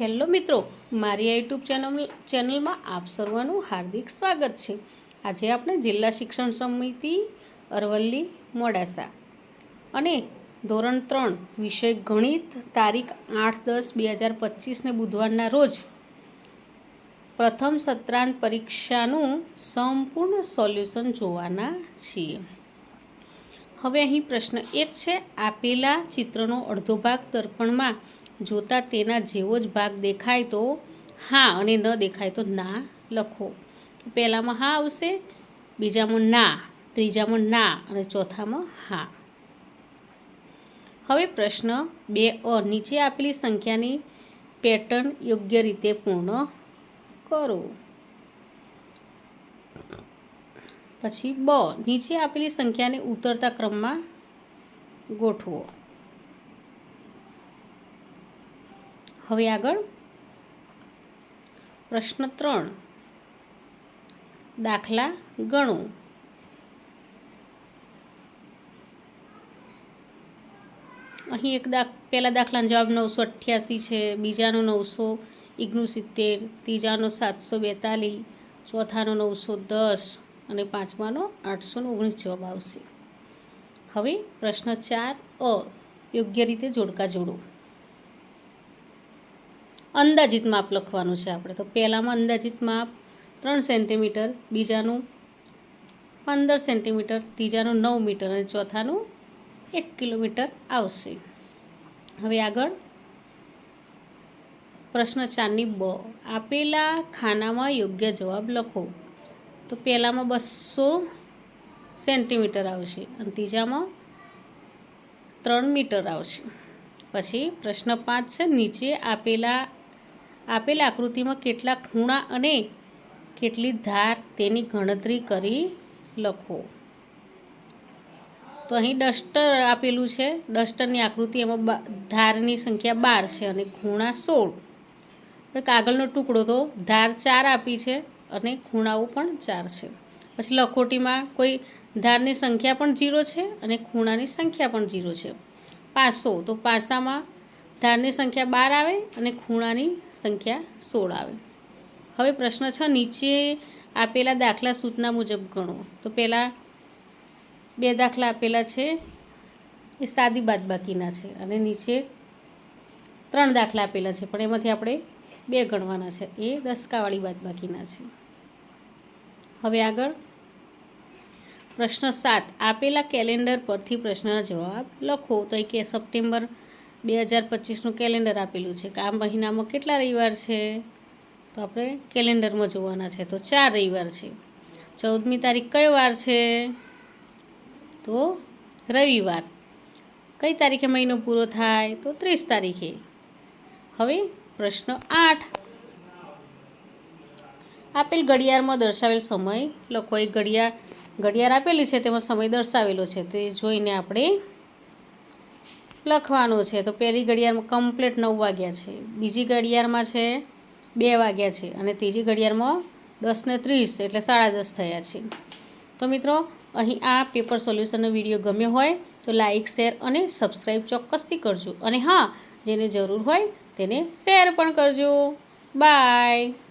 Hello મિત્રો, મારી YouTube ચેનલમાં આપ સર્વનું હાર્દિક સ્વાગત છે। આજે આપણે જિલ્લા શિક્ષણ સમિતિ અરવલ્લી મોડાસા અને ધોરણ 3 વિષય ગણિત તારીખ 8-10-2025 બુધવારના રોજ પ્રથમ સત્રાંત પરીક્ષાનું સંપૂર્ણ સોલ્યુશન જોવાના છીએ। હવે અહીં પ્રશ્ન 1 છે। આપેલા ચિત્રનો અડધો ભાગ દર્પણમાં જોતા તેના જેવો જ ભાગ દેખાય તો હા અને ન દેખાય તો ના લખો। પહેલામાં હા આવશે, બીજામાં ના, ત્રીજામાં ના અને ચોથામાં હા। હવે પ્રશ્ન 2 નીચે આપેલી સંખ્યાની પેટર્ન યોગ્ય રીતે પૂર્ણ કરો। પછી બ નીચે આપેલી સંખ્યાને ઉતરતા ક્રમમાં ગોઠવો। હવે આગળ પ્રશ્ન 3 દાખલા ગણો। અહીં પહેલા દાખલાનો જવાબ 988 છે, બીજાનો 969, ત્રીજાનો 742, ચોથાનો 910 અને પાંચમાનો 819 જવાબ આવશે। હવે પ્રશ્ન 4 યોગ્ય રીતે જોડકા જોડો। અંદાજિત માપ લખવાનું છે આપણે। તો પહેલામાં અંદાજિત માપ 3 સેન્ટીમીટર, બીજાનું 15 સેન્ટીમીટર, ત્રીજાનું 9 મીટર અને ચોથાનું 1 કિલોમીટર આવશે। હવે આગળ પ્રશ્ન 4ની બ આપેલા ખાનામાં યોગ્ય જવાબ લખો। તો પહેલામાં 200 સેન્ટીમીટર આવશે અને ત્રીજામાં 3 મીટર આવશે। પછી પ્રશ્ન 5 છે। નીચે આપેલા આકૃતિમાં કેટલા ખૂણા અને કેટલી ધાર તેની ગણતરી કરી લખો। તો અહીં ડસ્ટર આપેલું છે, ડસ્ટરની આકૃતિ, એમાં ધારની સંખ્યા 12 છે અને ખૂણા 16। કાગળનો ટુકડો તો ધાર 4 આપી છે અને ખૂણાઓ પણ 4 છે। પછી લખોટીમાં કોઈ ધારની સંખ્યા પણ 0 છે અને ખૂણાની સંખ્યા પણ 0 છે। પાસો તો પાસામાં ધારની સંખ્યા 12 આવે અને ખૂણાની સંખ્યા 16 આવે। હવે પ્રશ્ન 6 નીચે આપેલા દાખલા સૂચના મુજબ ગણો। તો પહેલાં 2 દાખલા આપેલા છે એ સાદી બાદબાકીના છે અને નીચે 3 દાખલા આપેલા છે પણ એમાંથી આપણે 2 ગણવાના છે, એ દસકાવાળી બાદબાકીના છે। હવે આગળ પ્રશ્ન 7 આપેલા કેલેન્ડર પરથી પ્રશ્નના જવાબ લખો। તો એ કે સપ્ટેમ્બર 2025નું કેલેન્ડર આપેલું છે કે આ મહિનામાં કેટલા રવિવાર છે, તો આપણે કેલેન્ડરમાં જોવાના છે, તો 4 રવિવાર છે। 14મી તારીખ કયો વાર છે, તો રવિવાર। કઈ તારીખે મહિનો પૂરો થાય, તો 30 તારીખે। હવે પ્રશ્ન 8 આપેલ ઘડિયાળમાં દર્શાવેલ સમય લખો। એ ઘડિયાળ આપેલી છે તેમાં સમય દર્શાવેલો છે તે જોઈને આપણે લખવાનો છે। તો પહેલી ઘડિયાળમાં કમ્પ્લીટ 9 વાગ્યા છે, બીજી ઘડિયાળમાં છે 2 વાગ્યા છે અને ત્રીજી ઘડિયાળમાં 10:30 એટલે 10:30 થયા છે। તો મિત્રો અહીં આ પેપર સોલ્યુશનનો વિડીયો ગમ્યો હોય તો લાઇક, શેર અને સબસ્ક્રાઈબ ચોક્કસથી કરજો અને હા, જેને જરૂર હોય તેને શેર પણ કરજો। બાય।